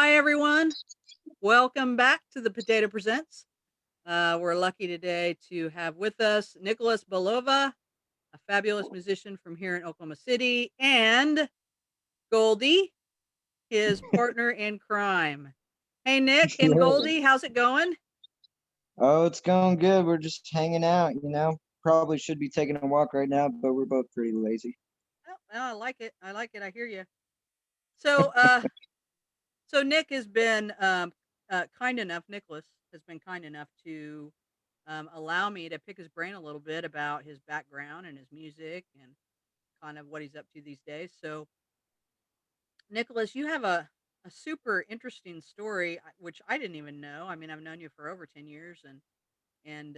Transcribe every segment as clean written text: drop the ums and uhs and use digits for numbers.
Hi, everyone. Welcome back to the Potato Presents. We're lucky today to have with us Nicholas Belova, a fabulous musician from here in Oklahoma City, and Goldie, his partner in crime. Hey, Nick and Yeah. Goldie, how's it going? Oh, it's going good. We're just hanging out. Probably should be taking a walk right now, but we're both pretty lazy. Oh, well, I like it. I like it. I hear you. So Nick has been kind enough. Nicholas has been kind enough to allow me to pick his brain a little bit about his background and his music and kind of what he's up to these days. So, Nicholas, you have a super interesting story, which I didn't even know. I mean, I've known you for over 10 years, and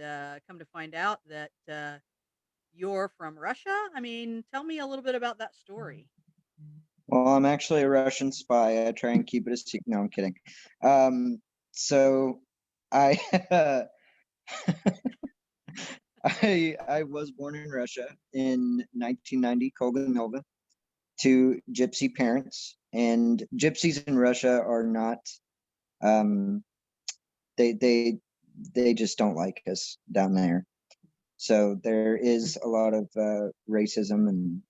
come to find out that you're from Russia. I mean, tell me a little bit about that story. Well, I'm actually a Russian spy. I try and keep it a secret. No, I'm kidding. Um, so I I was born in Russia in 1990, Koganova, to gypsy parents, and gypsies in Russia are not. Um, they they they just don't like us down there. So there is a lot of racism and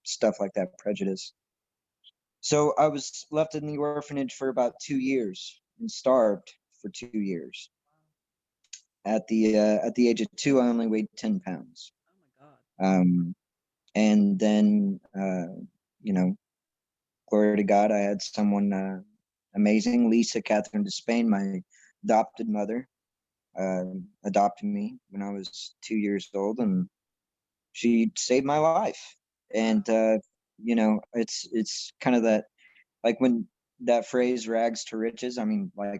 stuff like that, prejudice. So I was left in the orphanage for about 2 years and starved for 2 years. At the age of two, I only weighed 10 pounds. Oh my God. Um, and then, you know, glory to God, I had someone amazing, Lisa Catherine Despain, my adopted mother, adopted me when I was 2 years old, and she saved my life. Wow. And it's kind of that, like, when that phrase "rags to riches." I mean, like,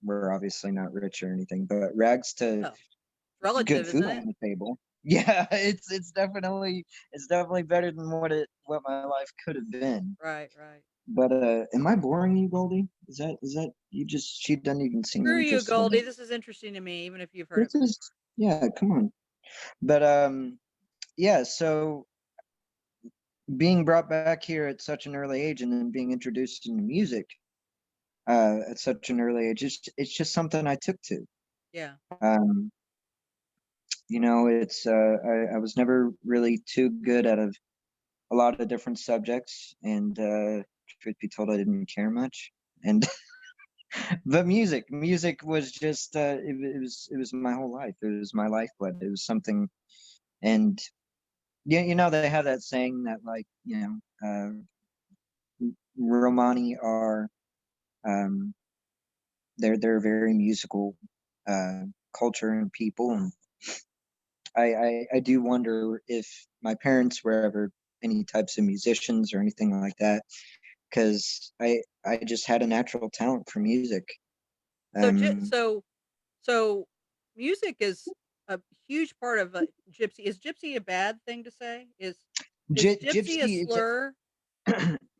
we're obviously not rich or anything, but rags to Oh, relative, good food isn't on it? the table. Yeah, it's definitely better than what my life could have been. Right, right. But am I boring you, Goldie? Is that you? Just She doesn't even seem Screw you, interested in Goldie. it. This is interesting to me, even if you've heard This of it. is Yeah, come on. But yeah. So being brought back here at such an early age and then being introduced into music at such an early age, it's just something I took to. Yeah. Um, I was never really too good at a lot of different subjects, and truth be told, I didn't care much. And but music was just it was my whole life. It was my lifeblood. It was something. And they have that saying that, like, Romani are, um, they're very musical uh, culture and people, and I do wonder if my parents were ever any types of musicians or anything like that, because I just had a natural talent for music. So, gy Um, so music is a huge part of a gypsy. Is gypsy a bad thing to say? Is gypsy a Gypsy is slur?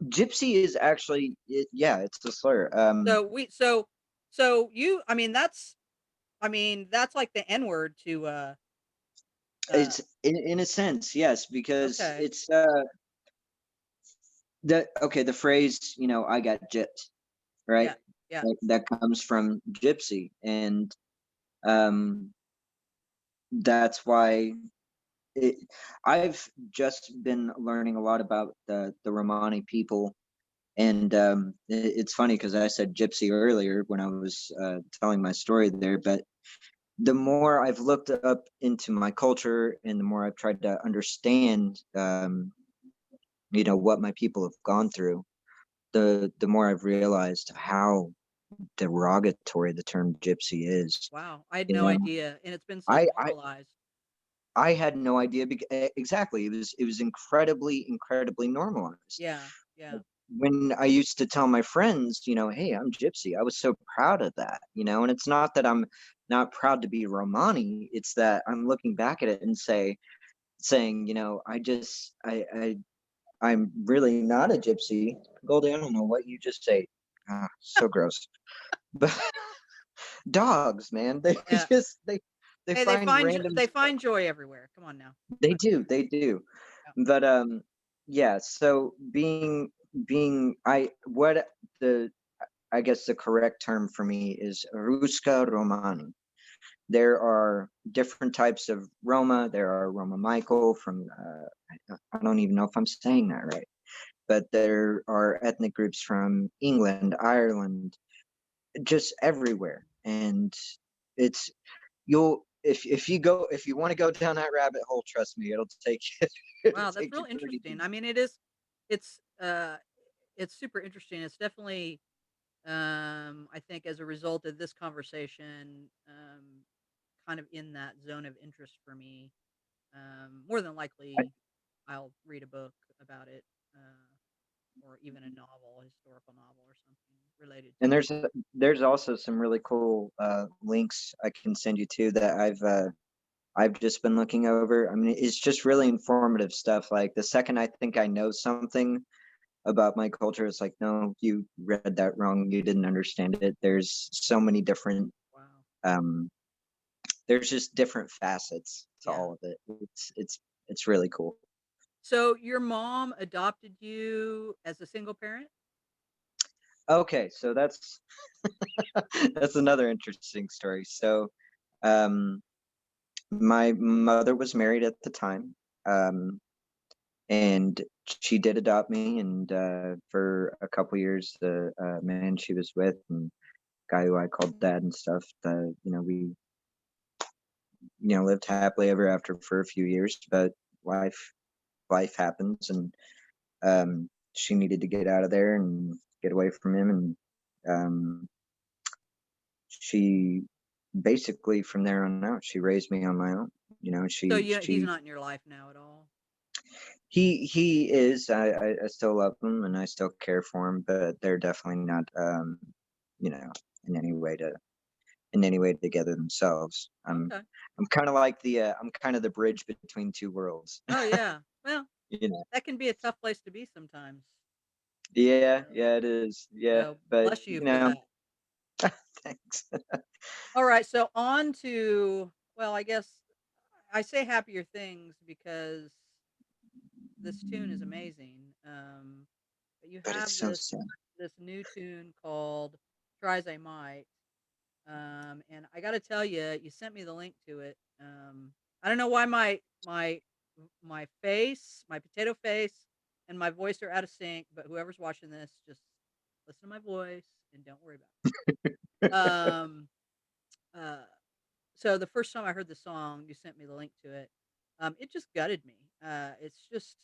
gypsy is actually, yeah, it's a slur. So we so so you I mean that's like the N word to uh It's in a sense, yes, because okay. it's the phrase, "I got gypped," right? Yeah. Yeah. That comes from gypsy, and um, that's why it, I've just been learning a lot about the Romani people. And it's funny because I said gypsy earlier when I was telling my story there, but the more I've looked up into my culture and the more I've tried to understand, what my people have gone through, the more I've realized how derogatory the term gypsy is. Wow. I had You no know, idea, and it's been so I I normalized. I had no idea. Exactly, it was incredibly, incredibly normalized. Yeah. Yeah. When I used to tell my friends, "Hey, I'm gypsy," I was so proud of that. And it's not that I'm not proud to be Romani. It's that I'm looking back at it and saying, I'm really not a gypsy. Goldie, I don't know what you just say. Ah, so gross. But dogs, man, they Yeah. just they Hey, find random they stuff. find joy everywhere. Come on now. They do, they do. Yeah. But yeah, so being I what the I guess the correct term for me is Ruska Romani. There are different types of Roma. There are Roma Michael from I don't even know if I'm saying that right, but there are ethnic groups from England, Ireland, just everywhere, and it's you'll if you want to go down that rabbit hole, trust me, it'll take you it'll Wow, that's take you real pretty interesting. deep. I mean, it's, it's super interesting. It's definitely, I think as a result of this conversation, kind of in that zone of interest for me. More than likely, I'll read a book about it, or even a novel, a historical novel or something related And to it. there's also some really cool links I can send you to that I've just been looking over. I mean, it's just really informative stuff. Like the second I think I know something about my culture, it's like, no, you read that wrong. You didn't understand it. There's so many different Wow. um there's just different facets to Yeah. all of it. It's really cool. So your mom adopted you as a single parent? Okay, so that's that's another interesting story. So um my mother was married at the time. Um and she did adopt me, and for a couple years the man she was with and guy who I called dad and stuff, we lived happily ever after for a few years, but life happens, and she needed to get out of there and get away from him, and she basically from there on out she raised me on my own. So she yeah, he's she not in your life now at all? he is. I still love him and I still care for him, but they're definitely not you know in any way together themselves. Okay. I'm kind of like I'm kind of the bridge between two worlds. Oh, yeah. Well, you know. that can be a tough place to be sometimes. Yeah, So yeah, it is. Yeah, so but bless you for that. thanks. Alright, so on to, well, I guess I say happier things because this tune is amazing. But you But have it's so this sad. new tune called "Try as I Might," and I got to tell you, you sent me the link to it. I don't know why my face, my potato face, and my voice are out of sync, but whoever's watching this, just listen to my voice and don't worry about it. Uh, so the first time I heard the song, you sent me the link to it. It just gutted me. It's just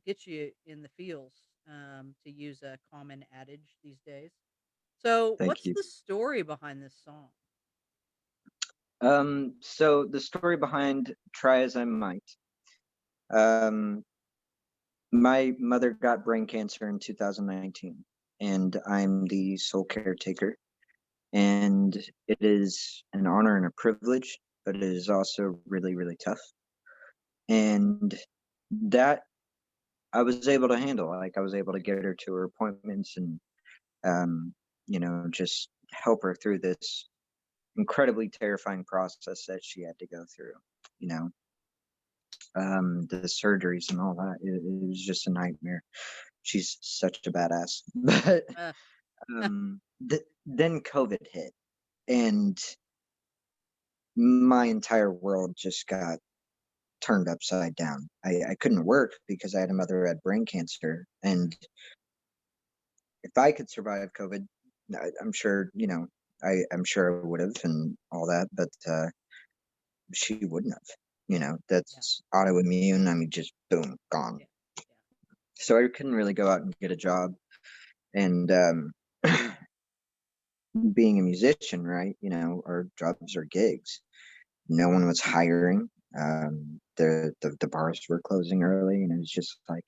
gets you in the feels, to use a common adage these days. So, Thank what's you. the story behind this song? So the story behind "Try as I Might." Um, my mother got brain cancer in 2019, and I'm the sole caretaker. And it is an honor and a privilege, but it is also really, really tough. And that I was able to handle. Like I was able to get her to her appointments and just help her through this incredibly terrifying process that she had to go through. You know, the surgeries and all that. It was just a nightmare. She's such a badass. But Uh, then COVID hit, and my entire world just got turned upside down. I couldn't work because I had a mother who had brain cancer, and if I could survive COVID, I'm sure I'm sure I would have and all that, but she wouldn't have. yeah, That's autoimmune. I mean, just boom, gone. yeah, yeah, So I couldn't really go out and get a job. And being a musician, right? Our jobs are gigs. No one was hiring. The bars were closing early, and it was just like,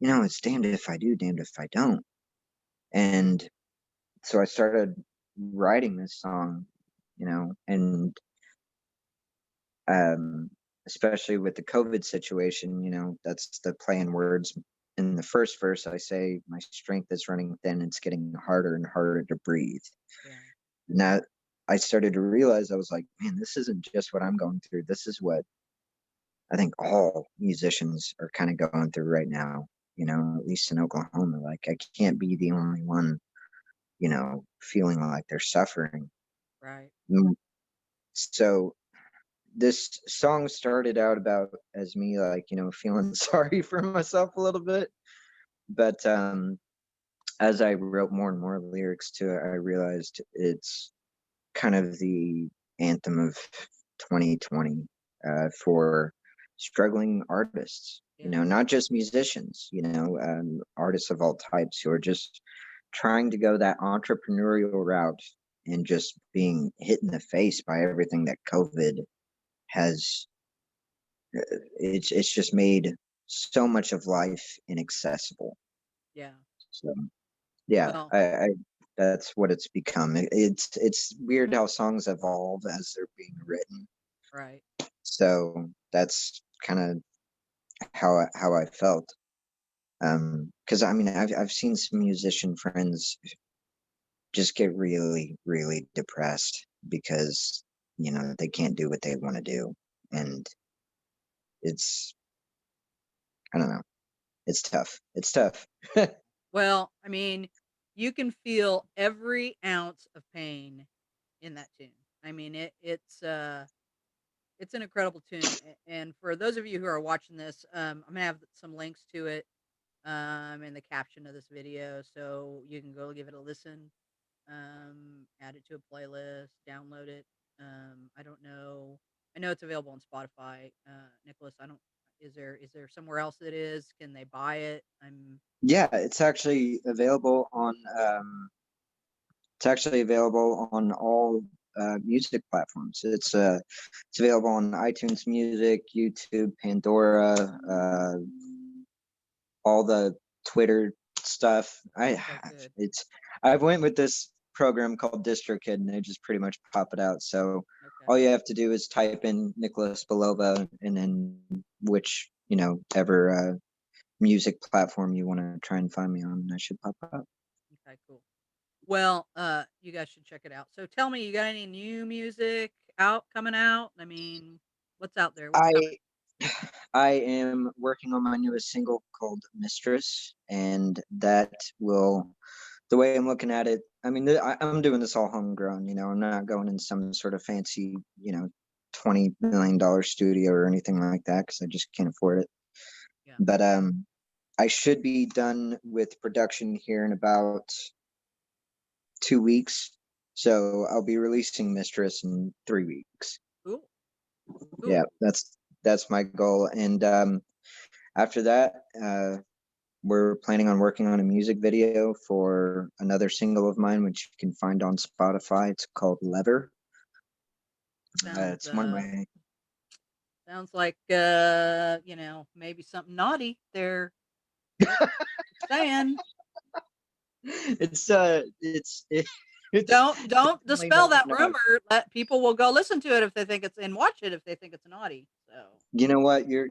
it's damned if I do, damned if I don't. And so I started writing this song, and um, especially with the COVID situation, that's the play in words. In the first verse, I say, "My strength is running thin. It's getting harder and harder to breathe." yeah, And that I started to realize I was like, man, this isn't just what I'm going through. This is what I think all musicians are kind of going through right now, at least in Oklahoma. Like, I can't be the only one feeling like they're suffering. Right. Mm, So this song started out about as me, like, feeling sorry for myself a little bit. But as I wrote more and more lyrics to it, I realized it's kind of the anthem of 2020 for struggling artists, Yeah. not just musicians, artists of all types who are just trying to go that entrepreneurial route and just being hit in the face by everything that COVID has. It's just made so much of life inaccessible. Yeah. So yeah, Well, I that's what it's become. It's weird how songs evolve as they're being written. right. So that's kind of how I felt. Because I mean, I've seen some musician friends just get really, really depressed because they can't do what they want to do, Right. and it's I don't know. It's tough. It's tough. Well, I mean, you can feel every ounce of pain in that tune. I mean, it's an incredible tune. And for those of you who are watching this, I'm gonna have some links to it in the caption of this video, so you can go give it a listen. Add it to a playlist, download it. I don't know. I know it's available on Spotify. Nicholas, I don't. Is there somewhere else that is? Can they buy it? Yeah, it's actually available on all music platforms. It's available on iTunes Music, YouTube, Pandora, all the Twitter stuff. Okay, good. It's I've went with this program called DistroKid, and they just pretty much pop it out. So Okay, all you have to do is type in Nicholas Belova, and then which ever music platform you want to try and find me on, and I should pop up. okay, cool. Well, you guys should check it out. So tell me, you got any new music coming out? I mean, what's out there? What's coming? I I am working on my newest single called Mistress, and that will, the way I'm looking at it, I mean, I'm doing this all homegrown, I'm not going in some sort of fancy, $20 million studio or anything like that because I just can't afford it. Yeah. But I should be done with production here in about 2 weeks. So I'll be releasing Mistress in 3 weeks. Cool. Yeah, Cool. that's my goal. And after that, we're planning on working on a music video for another single of mine, which you can find on Spotify. It's called Lever. Sounds It's one of my. sounds like maybe something naughty there. Just saying. It's Don't definitely dispel not that naughty. rumor. Let people will go listen to it if they think it's and watch it if they think it's naughty. So You know what? You're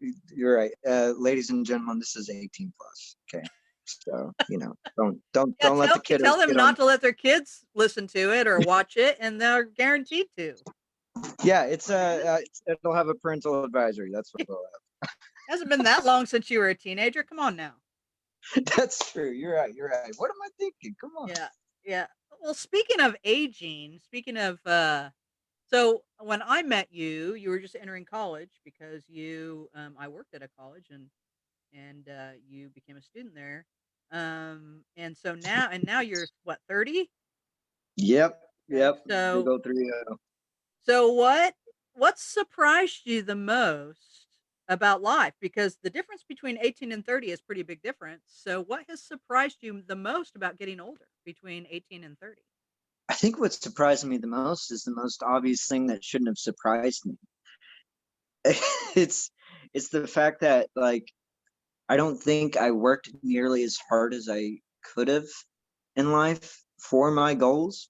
right, ladies and gentlemen. This is 18 plus. Okay, so yeah, don't let the tell kiddos them get on. not to let their kids listen to it or watch it, and they're guaranteed to. Yeah, it'll have a parental advisory. That's what it'll Hasn't been that long since you were a teenager. Come on now. have. That's true. You're right. You're right. What am I thinking? Come on. Yeah, yeah. Well, speaking of aging, speaking of so when I met you, you were just entering college because I worked at a college and you became a student there. And so now you're what, 30? Yep. Okay. Yep. Big old 3-0. So what surprised you the most about life? Because the difference between 18 and 30 is pretty big difference. So what has surprised you the most about getting older between 18 and 30? I think what surprised me the most is the most obvious thing that shouldn't have surprised me. it's it's the fact that, like, I don't think I worked nearly as hard as I could have in life for my goals.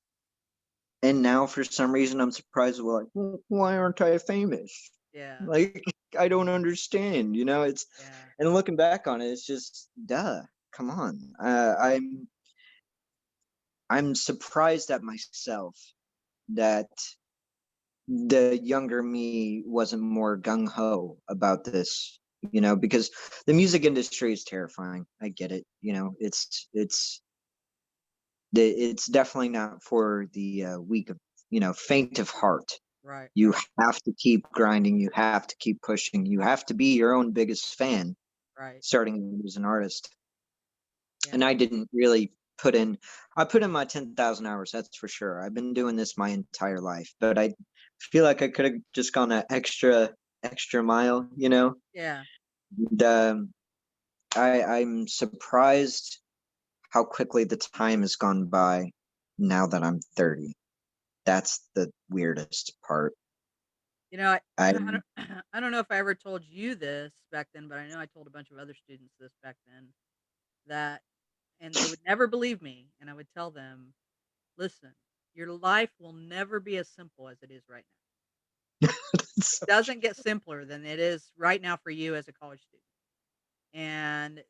And now for some reason I'm surprised, well, like, why aren't I famous? Yeah. Like, I don't understand, it's, Yeah. and looking back on it, it's just, duh, come on. I'm surprised at myself that the younger me wasn't more gung ho about this, because the music industry is terrifying. I get it. It's It's definitely not for the weak of, faint of heart. Right, You right, have to keep grinding. You have to keep pushing. You have to be your own biggest fan right. starting as an artist. Yeah, And I didn't really put in, I put in my 10,000 hours, that's for sure. I've been doing this my entire life, but I feel like I could have just gone an extra mile, you know? yeah. And, I'm surprised how quickly the time has gone by now that I'm 30. That's the weirdest part. You know, I I don't I don't know if I ever told you this back then, but I know I told a bunch of other students this back then that and they would never believe me, and I would tell them, "Listen, your life will never be as simple as it is right now. so Doesn't get simpler than it is right now for you as a college student." And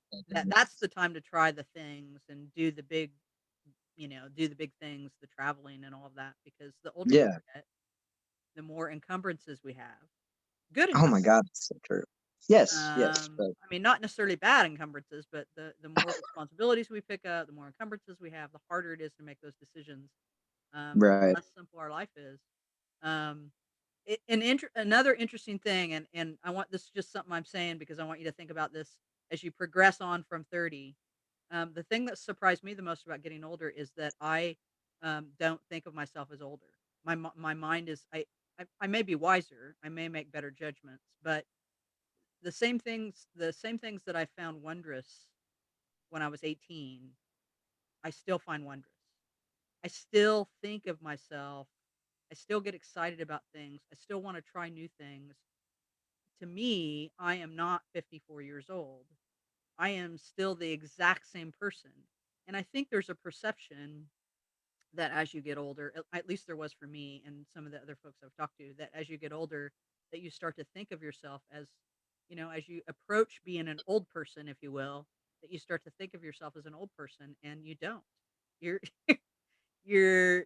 that's the time to try the things and do the big, do the big things, the traveling and all of that because the older you yeah. get, the more encumbrances we have. Good Oh my encumbrances. god, it's so true. Yes, yes, but I mean, not necessarily bad encumbrances, but the more responsibilities we pick up, the more encumbrances we have, the harder it is to make those decisions, and the right. less simple our life is. Um, another interesting thing, and I want this is just something I'm saying because I want you to think about this as you progress on from 30. The thing that surprised me the most about getting older is that I don't think of myself as older. My mind is I may be wiser, I may make better judgments, but the same things that I found wondrous when I was 18, I still find wondrous. I still think of myself. I still get excited about things. I still want to try new things. To me, I am not 54 years old. I am still the exact same person. And I think there's a perception that as you get older, at least there was for me and some of the other folks I've talked to, that as you get older, that you start to think of yourself as, as you approach being an old person, if you will, that you start to think of yourself as an old person, and you don't. You're you're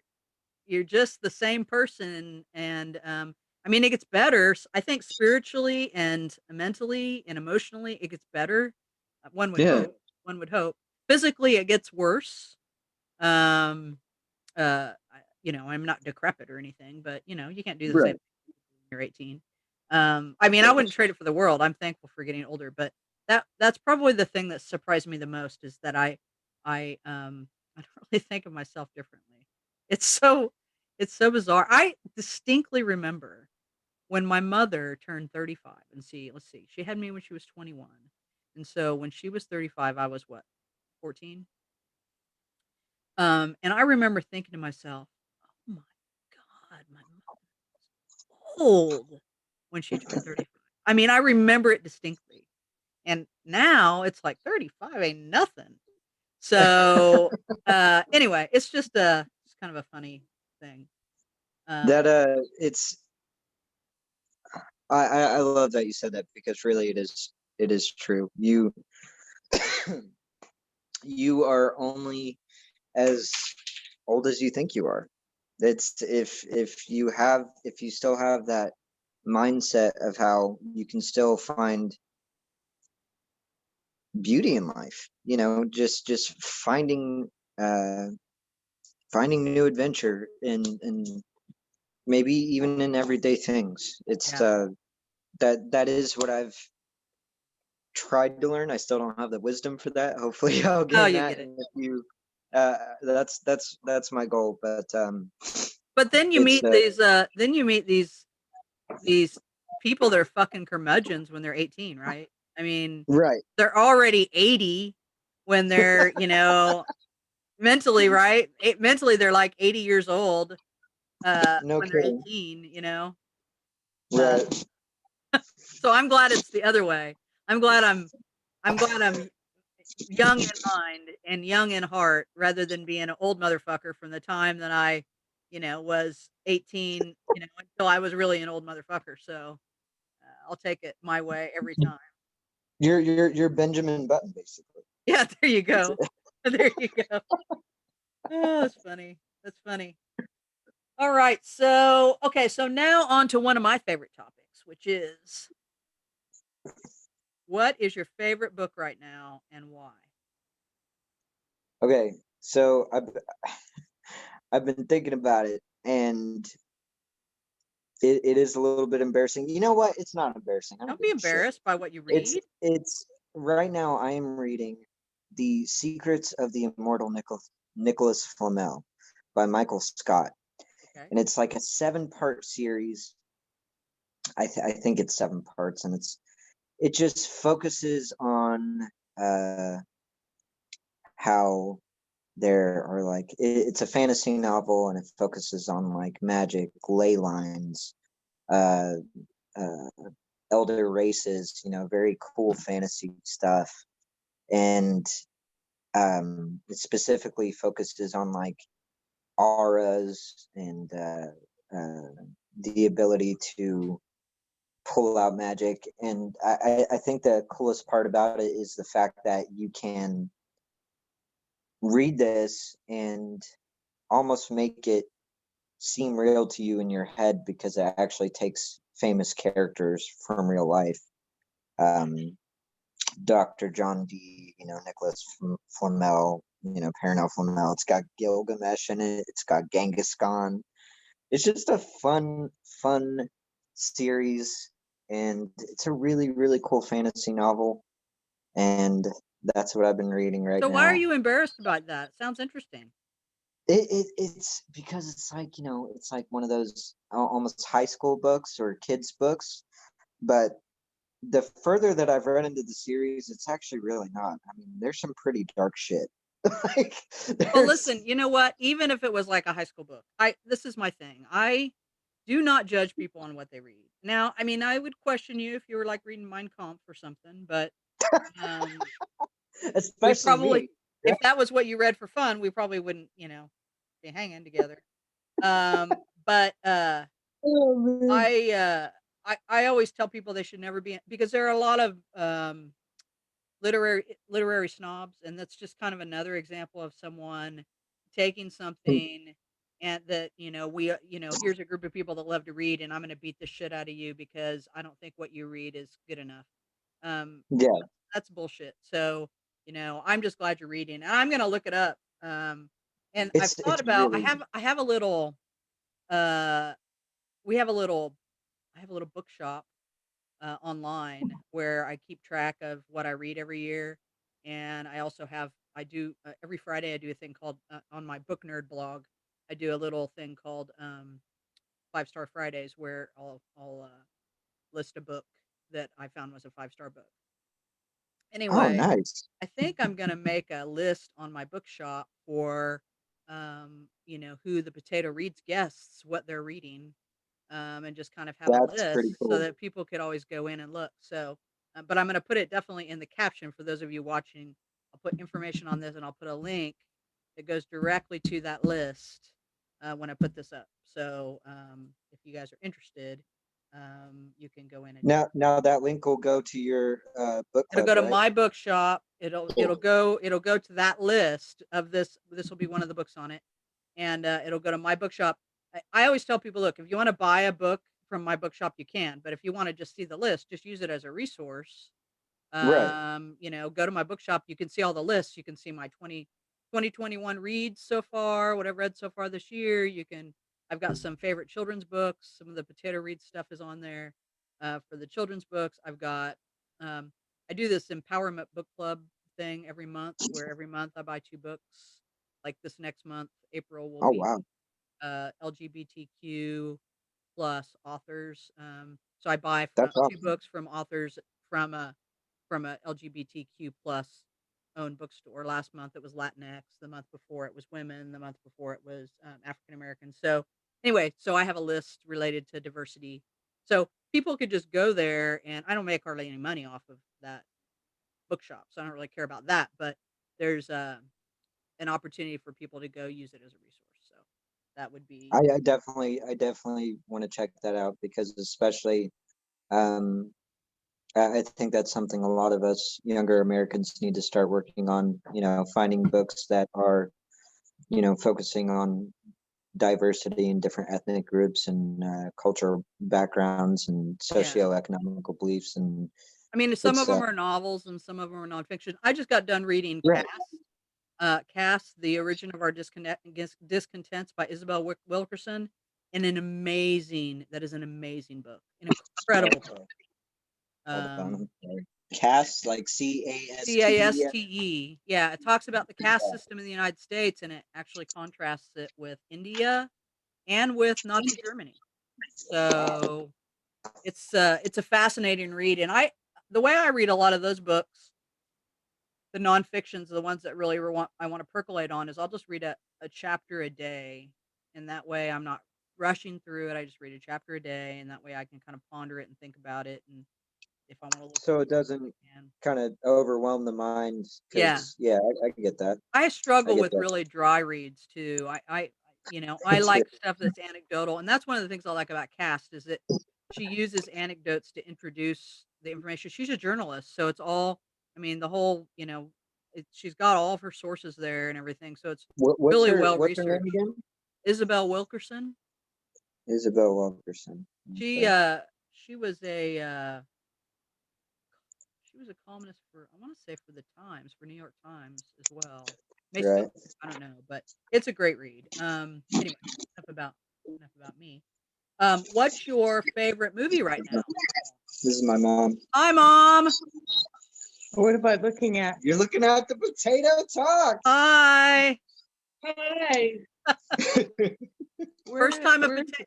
you're just the same person, and I mean, it gets better. I think spiritually and mentally and emotionally, it gets better. One would Yeah, hope. One would hope. Physically, it gets worse. Um, I'm not decrepit or anything, but, you can't do the same right. thing when you're 18. I mean, I wouldn't trade it for the world. I'm thankful for getting older, but that's probably the thing that surprised me the most is that I don't really think of myself differently. It's so it's so bizarre. I distinctly remember when my mother turned 35 and let's see, she had me when she was 21. And so when she was 35, I was what, 14? And I remember thinking to myself, "Oh my god, my mother's old," when she turned 35. I mean, I remember it distinctly, and now it's like 35 ain't nothing. So, anyway, it's kind of a funny thing. That Um, it's I love that you said that because really it is true. You are only as old as you think you are. It's if you still have that mindset of how you can still find beauty in life, just uh finding new adventure in maybe even in everyday things. It's yeah. that is what I've tried to learn. I still don't have the wisdom for that. Hopefully I'll Oh, gain you that get in it. a few that's my goal. But But then you it's meet these people that are fucking curmudgeons when they're 18, right? I mean, right. they're already 80 when they're, mentally, right? Mentally, they're like 80 years old, No when they're kidding. 18, you know? Uh, Right. so I'm glad it's the other way. I'm glad I'm young in mind and young in heart rather than being an old motherfucker from the time that I, was 18, until I was really an old motherfucker. So, I'll take it my way every time. You're Benjamin Button basically. Yeah, there you That's go. There you go. Oh, that's funny. That's funny. All right. So, okay. So now on to one of my favorite topics, which is what is your favorite book right now and why? Okay. So I've been thinking about it, and it is a little bit embarrassing. You know what? It's not embarrassing. I don't Don't give be a shit. embarrassed by what you It's read. it's right now I am reading The Secrets of the Immortal Nicholas Flamel by Michael Scott. Okay. And it's like a 7-part series. I think it's 7 parts, and it just focuses on uh how there are like it's a fantasy novel, and it focuses on like magic, ley lines, uh uh elder races, very cool fantasy stuff. And it specifically focuses on like auras and uh the ability to pull out magic. And I think the coolest part about it is the fact that you can read this and almost make it seem real to you in your head, because it actually takes famous characters from real life. Um, Dr. John Dee, Nicholas Flamel, Paranel Flamel. It's got Gilgamesh in it. It's got Genghis Khan. It's just a fun series, and it's a really, really cool fantasy novel. And that's what I've been reading right So why are now. you embarrassed about that? It sounds interesting. It's because it's like, it's like one of those almost high school books or kids books. But the further that I've read into the series, it's actually really not. I mean, there's some pretty dark shit. Like, Well, there's listen, you know what? Even if it was like a high school book, this is my thing. I do not judge people on what they read. Now, I mean, I would question you if you were like reading Mein Kampf or something, but um, we especially probably, me. if that was what you read for fun, we probably wouldn't, be hanging together. But Oh man. I, uh, I always tell people they should never be because there are a lot of literary snobs, and that's just kind of another example of someone taking something and that here's a group of people that love to read, and I'm going to beat the shit out of you because I don't think what you read is good enough. Um, Yeah, that's bullshit. So I'm just glad you're reading, and I'm going to look it up. And I've thought it's about really I have a little uh we have a little I have a little bookshop online where I keep track of what I read every year. And I do every Friday, I do a thing called on my book nerd blog. I do a little thing called 5 Star Fridays where I'll list a book that I found was a 5 star book. oh Anyway, nice. I think I'm gonna make a list on my bookshop for who the potato reads guests, what they're reading, and just kind of have a That's pretty list so cool. that people could always go in and look. So, but I'm going to put it definitely in the caption for those of you watching. I'll put information on this and I'll put a link that goes directly to that list when I put this up. So, if you guys are interested, you can go in and check. Now that link will go to your book It'll club, go to right? my bookshop. It'll go to that list of this. This will be one of the books on it, and it'll go to my bookshop. I always tell people, look, if you want to buy a book from my bookshop, you can. But if you want to just see the list, just use it as a resource. Right. Go to my bookshop. You can see all the lists. You can see my 2021 reads so far, what I've read so far this year. I've got some favorite children's books. Some of the potato read stuff is on there for the children's books. Um, I do this empowerment book club thing every month where every month I buy 2 books. Like this next month, April will Oh be wow, LGBTQ plus authors. So I buy that's 2 awesome. books from authors from a LGBTQ plus owned bookstore. Last month it was Latinx. The month before it was women. The month before it was African American. So anyway, so I have a list related to diversity. So people could just go there, and I don't make hardly any money off of that bookshop, so I don't really care about that. But there's an opportunity for people to go use it as a resource. So that would be I definitely want to check that out, because especially um I think that's something a lot of us younger Americans need to start working on, finding books that are, focusing on diversity in different ethnic groups and cultural backgrounds and yeah. socioeconomical beliefs. And I mean, some of it's them are novels and some of them are nonfiction. I just got done reading right. Caste. Cass, The Origin of Our Discontents by Isabel Wilkerson, and that is an amazing book, an incredible book. Okay, hold on. Um, I'm sorry. Caste, like CASTE. Caste. Yeah, it talks about the caste system in the United States, and it actually contrasts it with India and with Nazi Germany. So it's a fascinating read, and the way I read a lot of those books, the nonfictions, the ones that really I want to percolate on, is I'll just read a chapter a day, and that way I'm not rushing through it. I just read a chapter a day, and that way I can kind of ponder it and think about it, and if I want to look So it into it, doesn't I can. kind of overwhelm the mind Yeah, because, yeah, I get that. I I struggle get with that. really dry reads too. I Sure. like stuff that's anecdotal, and that's one of the things I like about Cast is that she uses anecdotes to introduce the information. She's a journalist, so it's all. I mean, the whole. She's got all of her sources there and everything, so it's What's really her well what's her name researched. again? Isabel Wilkerson. Isabel Wilkerson. She Okay. uh she was a columnist for, I want to say, for the Times, for New York Times as well. May still, Right. I don't know, but it's a great read. Anyway, enough about enough about me. What's your favorite movie right now? This is my mom. Hi, Mom. What am I looking at? You're looking at the potato talks. Hi. Hi. First Where, time a where potato.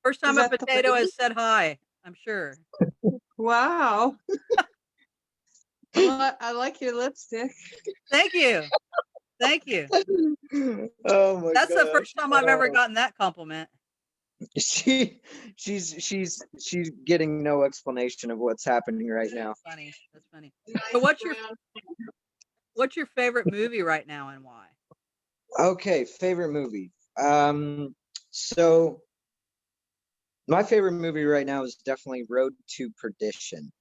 First time is a that the potato lady? has said hi. I'm sure. Wow. Well, I like your lipstick. Thank you. Thank you. Oh my That's the gosh. first time I've ever gotten that compliment. She's getting no explanation of what's happening right now. That's funny. That's funny. So what's your favorite movie right now and why? Okay, favorite movie. So my favorite movie right now is definitely Road to Perdition.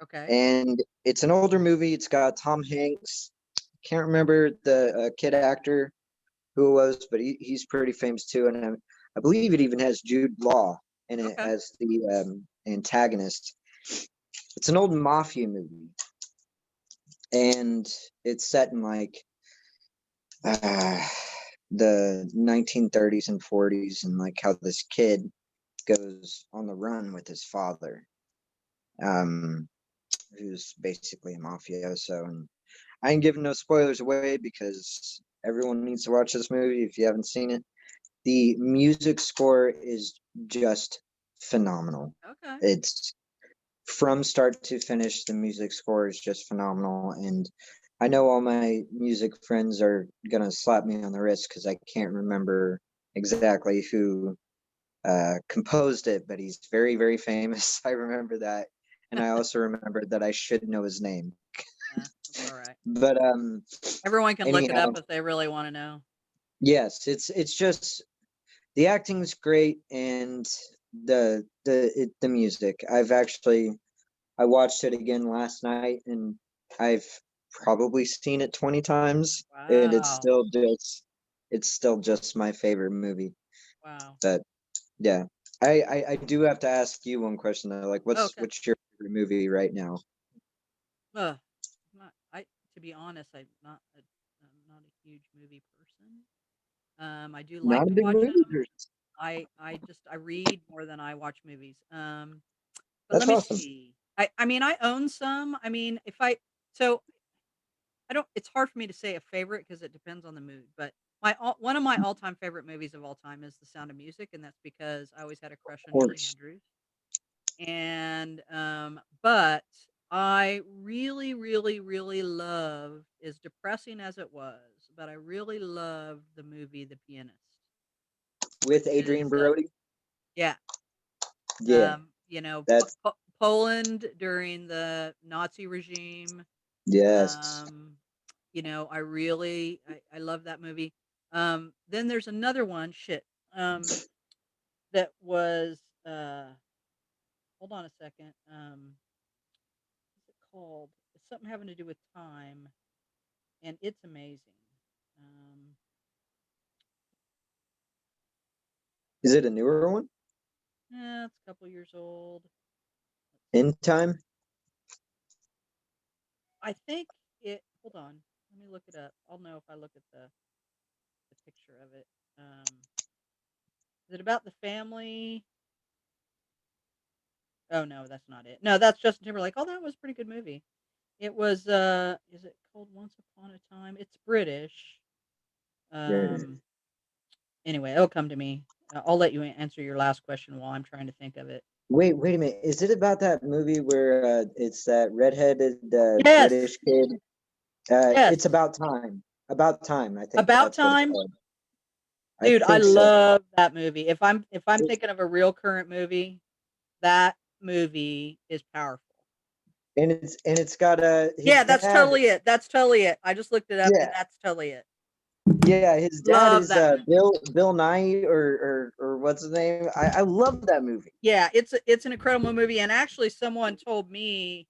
Okay. And it's an older movie. It's got Tom Hanks. Can't remember the kid actor who it was, but he's pretty famous too. And I believe it even has Jude Law in it Okay. as the antagonist. It's an old mafia movie, and it's set in like uh, the 1930s and 40s, and like how this kid goes on the run with his father, um, who's basically a mafioso. And I ain't giving no spoilers away because everyone needs to watch this movie if you haven't seen it. The music score is just phenomenal. Okay. It's from start to finish, the music score is just phenomenal. And I know all my music friends are gonna slap me on the wrist because I can't remember exactly who composed it, but he's very, very famous. I remember that. And I also remember that I should know his name. That's all right. But Everyone can look it anyhow, up if they really want to know. yes, it's just the acting's great and the music. I watched it again last night and I've probably seen it 20 times and Wow. it's still just my favorite movie. Wow. But yeah. I do have to ask you one question though. Like Okay. what's your favorite movie right now? Ugh. To be honest, I'm not a huge movie person. I do like Not a to big watch movie. them. I read more than I watch movies. But let That's me awesome. see. I mean, I own some. I mean, if I so I don't it's hard for me to say a favorite because it depends on the mood, but one of my all-time favorite movies of all time is The Sound of Music, and that's because I always had a crush Of on Julie course. Andrews. And but I really, really, really love, as depressing as it was, but I really love the movie The Pianist. With It Adrian is Brody? yeah, Yeah. That's Poland during the Nazi regime. yes. Um, I love that movie. Then there's another one, shit, that was, hold on a second. What's it called? It's something having to do with time, and it's amazing. Um, Is it a newer one? yeah, it's a couple years old. In Time? I think hold on. Let me look it up. I'll know if I look at the picture of it. Is it about the family? Oh no, that's not it. No, that's Justin Timberlake. Oh, that was a pretty good movie. It was is it called Once Upon a Time? It's British. Right. Um anyway, it'll come to me. I'll let you answer your last question while I'm trying to think of it. Wait a minute. Is it about that movie where it's that redheaded Yes. British kid? It's Yes. about time. About time. I think About that's what it's Time. called. I Dude, I think so. love that movie. If I'm It- thinking of a real current movie, that movie is powerful. and it's got his Yeah, that's dad. totally it. That's totally it. I just looked it up and Yeah, that's totally it. yeah. His dad Love is that movie. Bill Nye or what's his name? I love that movie. Yeah, it's an incredible movie and actually someone told me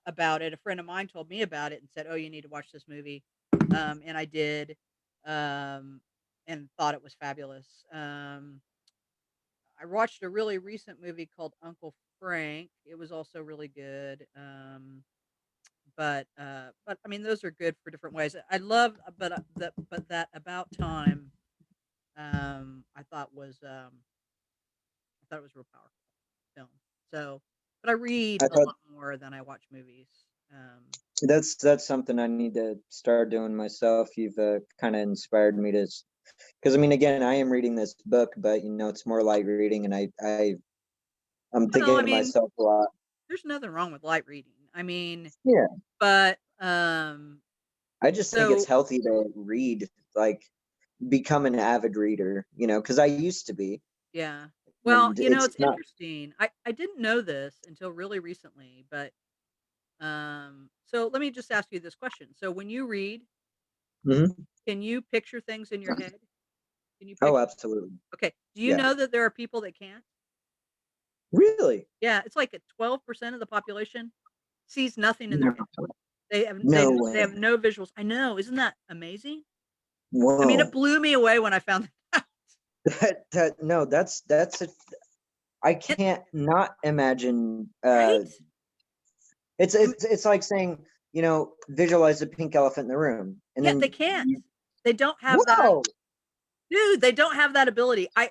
about it. A friend of mine told me about it and said, "Oh, you need to watch this movie." And I did um and thought it was fabulous. I watched a really recent movie called Uncle Frank. It was also really good. But I mean, those are good for different ways. I love, but that About Time, I thought it was real powerful film. So, but I read I a thought lot more than I watch movies. Um, that's something I need to start doing myself. You've kind of inspired me to, because I mean, again, I am reading this book, but it's more light reading, and I'm well, thinking I to mean, myself a lot. there's nothing wrong with light reading. I mean, Yeah, but I just think it's so healthy to read, like become an avid reader, because I used to be, yeah. Well, and it's it's not. interesting. I didn't know this until really recently, but so let me just ask you this question. So when you read, Mhm. can you picture things in your head? Can you Oh, picture? absolutely. Okay. Do you Yeah. know that there are people that can't? Really? Yeah, it's like 12% of the population sees nothing in their No, head. They have no way. no visuals. I know, isn't that amazing? I mean, it Whoa. blew me away when I found that out. That no, that's I It can't not imagine. right? It's I mean, it's like saying, visualize a pink elephant in the room, and yeah, they then can't. They don't have that. whoa, Dude, they don't have that ability. I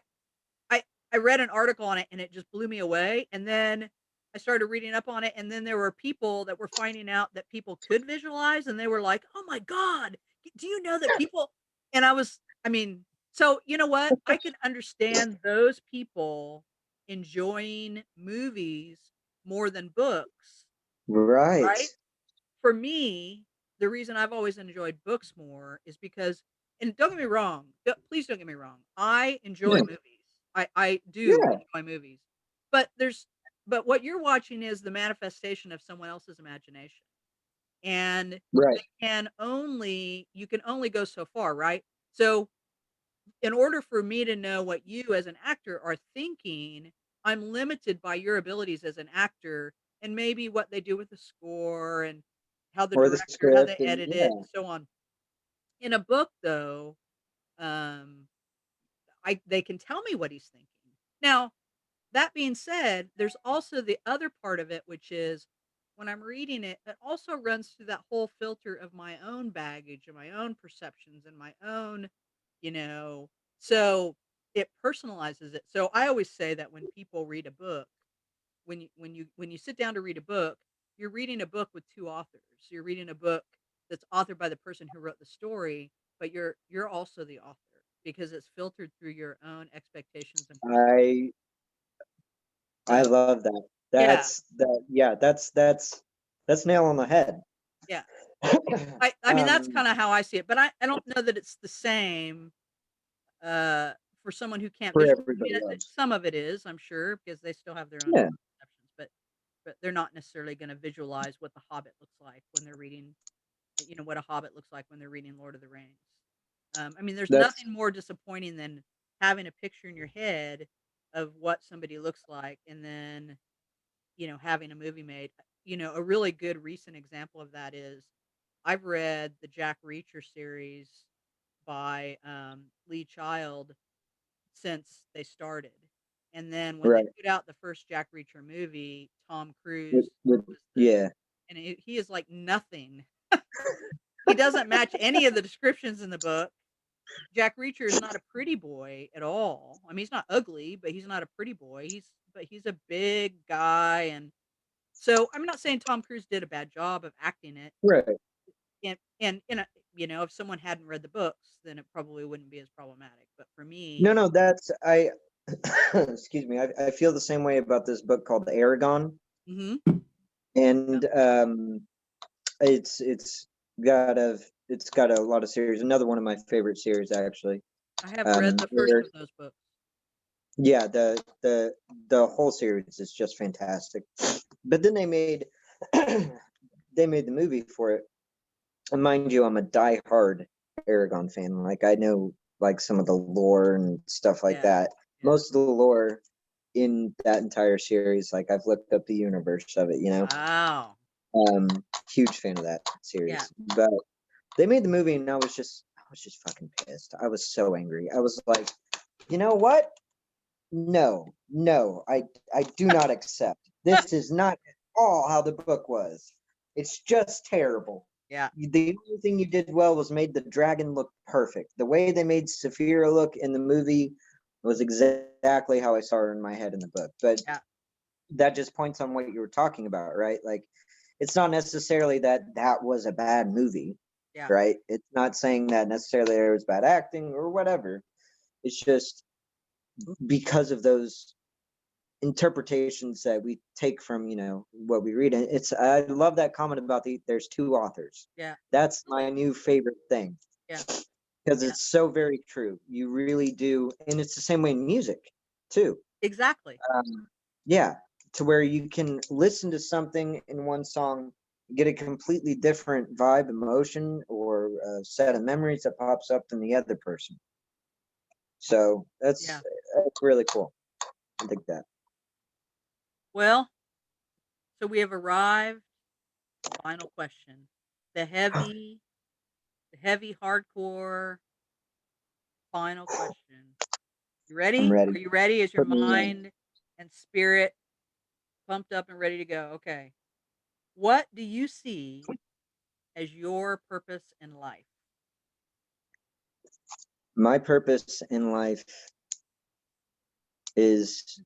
I read an article on it and it just blew me away, and then I started reading up on it, and then there were people that were finding out that people could visualize, and they were like, "Oh my god, do you know that people?" And I mean, so you know what? I can understand those people enjoying movies more than books, right? right? For me, the reason I've always enjoyed books more is because, and don't get me wrong, please don't get me wrong. I enjoy Yeah, movies. I do yeah, enjoy movies. But but what you're watching is the manifestation of someone else's imagination. And right. you can only go so far, right? So in order for me to know what you as an actor are thinking, I'm limited by your abilities as an actor and maybe what they do with the score and Or the how they script, and edit it yeah, and so on. In a book though, um, they can tell me what he's thinking. Now, that being said, there's also the other part of it, which is when I'm reading it, it also runs through that whole filter of my own baggage and my own perceptions and my own, you know, so it personalizes it. So I always say that when people read a book, when you sit down to read a book, you're reading a book with two authors. You're reading a book that's authored by the person who wrote the story, but you're also the author because it's filtered through your own expectations and perceptions. I I So love that. yeah, Yeah, that's nail on the head. yeah. I mean, that's um, kinda how I see it, but I don't know that it's the same, uh, for someone who can't for visualize. I everybody mean, else. some of it is, I'm sure, because they still have their own Yeah, perceptions, but they're not necessarily gonna visualize what the Hobbit looks like when they're reading what a Hobbit looks like when they're reading Lord of the Rings. I mean, there's that's nothing more disappointing than having a picture in your head of what somebody looks like and then, having a movie made. A really good recent example of that is I've read the Jack Reacher series by Lee Child since they started. And then when they right. put out the first Jack Reacher movie, Tom Cruise was the Yeah, and he is like nothing. He doesn't match any of the descriptions in the book. Jack Reacher is not a pretty boy at all. I mean, he's not ugly, but he's not a pretty boy. He's a big guy, and so I'm not saying Tom Cruise did a bad job of acting it. Right. And if someone hadn't read the books, then it probably wouldn't be as problematic. But for me, No, that's I. Excuse me. I feel the same way about this book called Aragon, mhm, and got a it's got a lot of series. Another one of my favorite series, actually. I have read the first Where of those books. yeah, the whole series is just fantastic. But then they made they made the movie for it. And mind you, I'm a diehard Aragon fan. Like I know like some of the lore and stuff like Yeah, that. yeah. Most of the lore in that entire series, like I've looked up the universe of it, you know. Wow. Um, Huge fan of that Yeah. series. But they made the movie and I was just fucking pissed. I was so angry. I was like, you know what? No, I do not accept. This is not at all how the book was. It's just terrible. Yeah. The only thing you did well was made the dragon look perfect. The way they made Saphira look in the movie was exactly how I saw her in my head in the book. But Yeah. that just points on what you were talking about, right? Like, it's not necessarily that was a bad movie, Yeah. right? It's not saying that necessarily there was bad acting or whatever. It's just because of those interpretations that we take from what we read. And I love that comment about there's two authors. Yeah. That's my new favorite thing, Yeah. because Yeah. it's so very true. You really do. And it's the same way in music too. Exactly. Yeah, to where you can listen to something in one song, get a completely different vibe, emotion, or a set of memories that pops up in the other person. So Yeah. that's really cool. I think that. Well, so we have arrived. Final question. The heavy, the heavy hardcore final question. You I'm ready? ready. Are you ready? Is your Put me in. mind and spirit pumped up and ready to go? Okay. What do you see as your purpose in life? My purpose in life is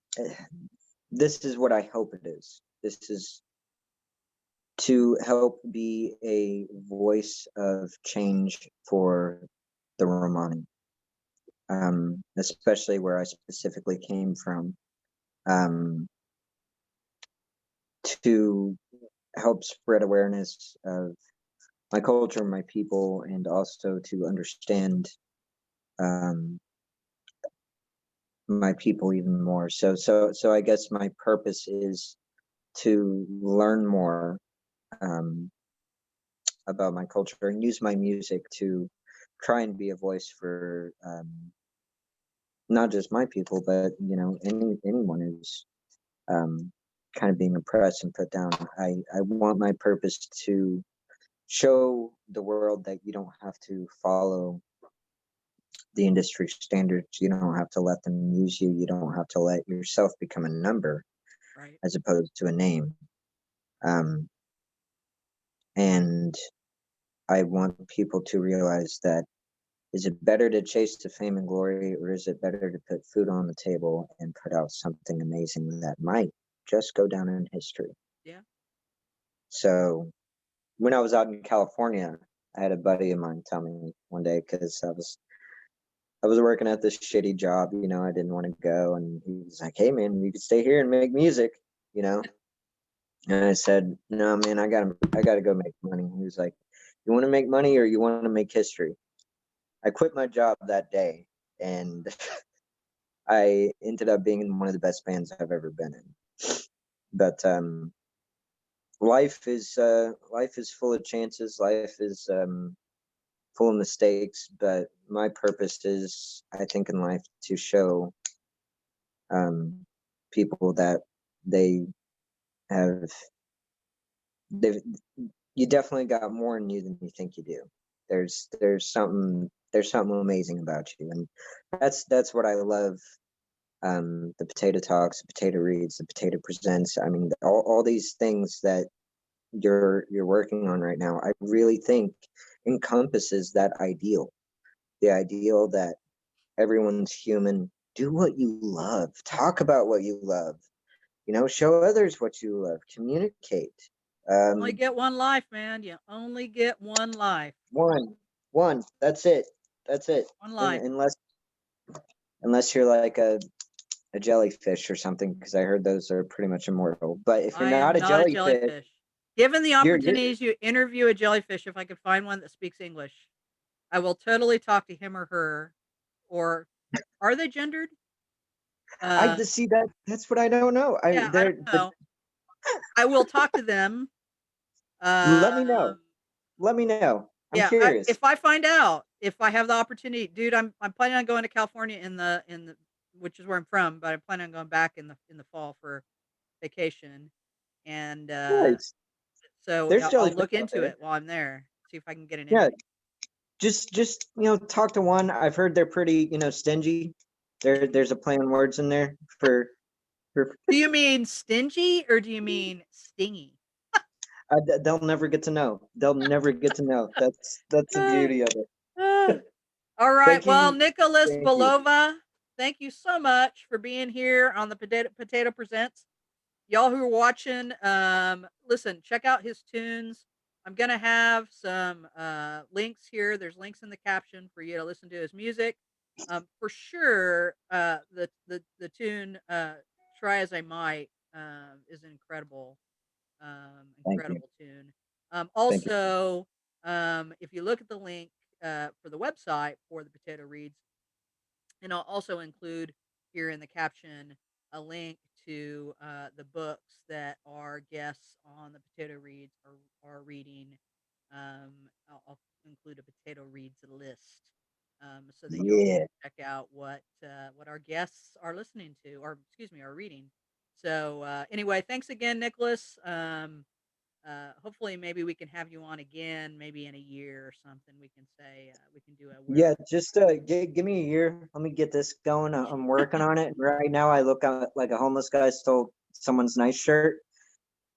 this is what I hope it is. This is to help be a voice of change for the Romani, especially where I specifically came from, um, to help spread awareness of my culture, my people, and also to understand um, my people even more. So I guess my purpose is to learn more um, about my culture and use my music to try and be a voice for not just my people, but anyone who's um, kind of being oppressed and put down. I want my purpose to show the world that you don't have to follow the industry standards. You don't have to let them use you. You don't have to let yourself become a number Right. as opposed to a name. Um, and I want people to realize that, is it better to chase the fame and glory, or is it better to put food on the table and put out something amazing that might just go down in history? Yeah. So when I was out in California, I had a buddy of mine tell me one day, because I was working at this shitty job, I didn't want to go, and he was like, "Hey man, you could stay here and make music, you know." And I said, "No man, I gotta go make money." He was like, "You want to make money or you want to make history?" I quit my job that day, and I ended up being in one of the best bands I've ever been in. But life is full of chances. Life is full of mistakes. But my purpose is, I think, in life to show people that they have they've you definitely got more in you than you think you do. There's something amazing about you, and that's what I love. The potato talks, the potato reads, the potato presents. I mean, all these things that you're working on right now, I really think encompasses that ideal, the ideal that everyone's human. Do what you love. Talk about what you love. Show others what you love. Communicate. Only Um, get one life, man. You only get one life. one. That's it. That's it. One And life. unless you're like a jellyfish or something, because I heard those are pretty much immortal. But if you're I am not a not a jellyfish, jellyfish. Given the you're opportunity to interview a jellyfish, if I could find one that speaks English, I will totally talk to him or her. Or are they gendered? I Uh, just see that. That's what I don't know. yeah, I don't know. I will talk to them. Let me know. Um, Let me know. I'm yeah, curious. if I find out, if I have the opportunity, dude, I'm planning on going to California in the which is where I'm from, but I'm planning on going back in the fall for vacation, and Nice. so There's I'll jellyfish look out into there. it while I'm there, see if I can get an Yeah, interview. just talk to one. I've heard they're pretty stingy. There's a play on words in there for Do you mean stingy or do you mean stingy? they'll never get to know. They'll never get to know. That's the Ah, beauty of it. ah. All right. Thank Well, you. Nicholas Thank you. Belova, thank you so much for being here on the Potato Presents. Y'all who are watching, listen, check out his tunes. I'm gonna have some links here. There's links in the caption for you to listen to his music. For sure, the tune "Try as I Might" is an Thank you. incredible tune. Thank you. Also, if you look at the link for the website for the Potato Reads, and I'll also include here in the caption a link to the books that our guests on the Potato Reads are reading. I'll include a Potato Reads list so that y'all Yeah. check out what our guests are listening to, or excuse me, are reading. So anyway, thanks again, Nicholas. Hopefully, maybe we can have you on again, maybe in a year or something. We can say we can do a Yeah, where. just give me a year. Let me get this going. I'm working on it. Right now, I look out like a homeless guy stole someone's nice shirt.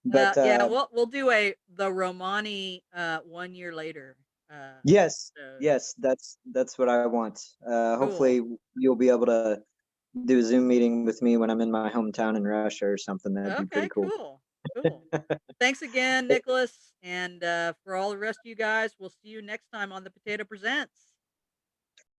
But Yeah, we'll do the Romani 1 year later. Uh, yes, so yes, that's what I want. cool. Hopefully, you'll be able to do a Zoom meeting with me when I'm in my hometown in Russia or something. That'd be pretty Okay, cool. cool. Thanks again, Nicholas, and for all the rest of you guys, we'll see you next time on the Potato Presents.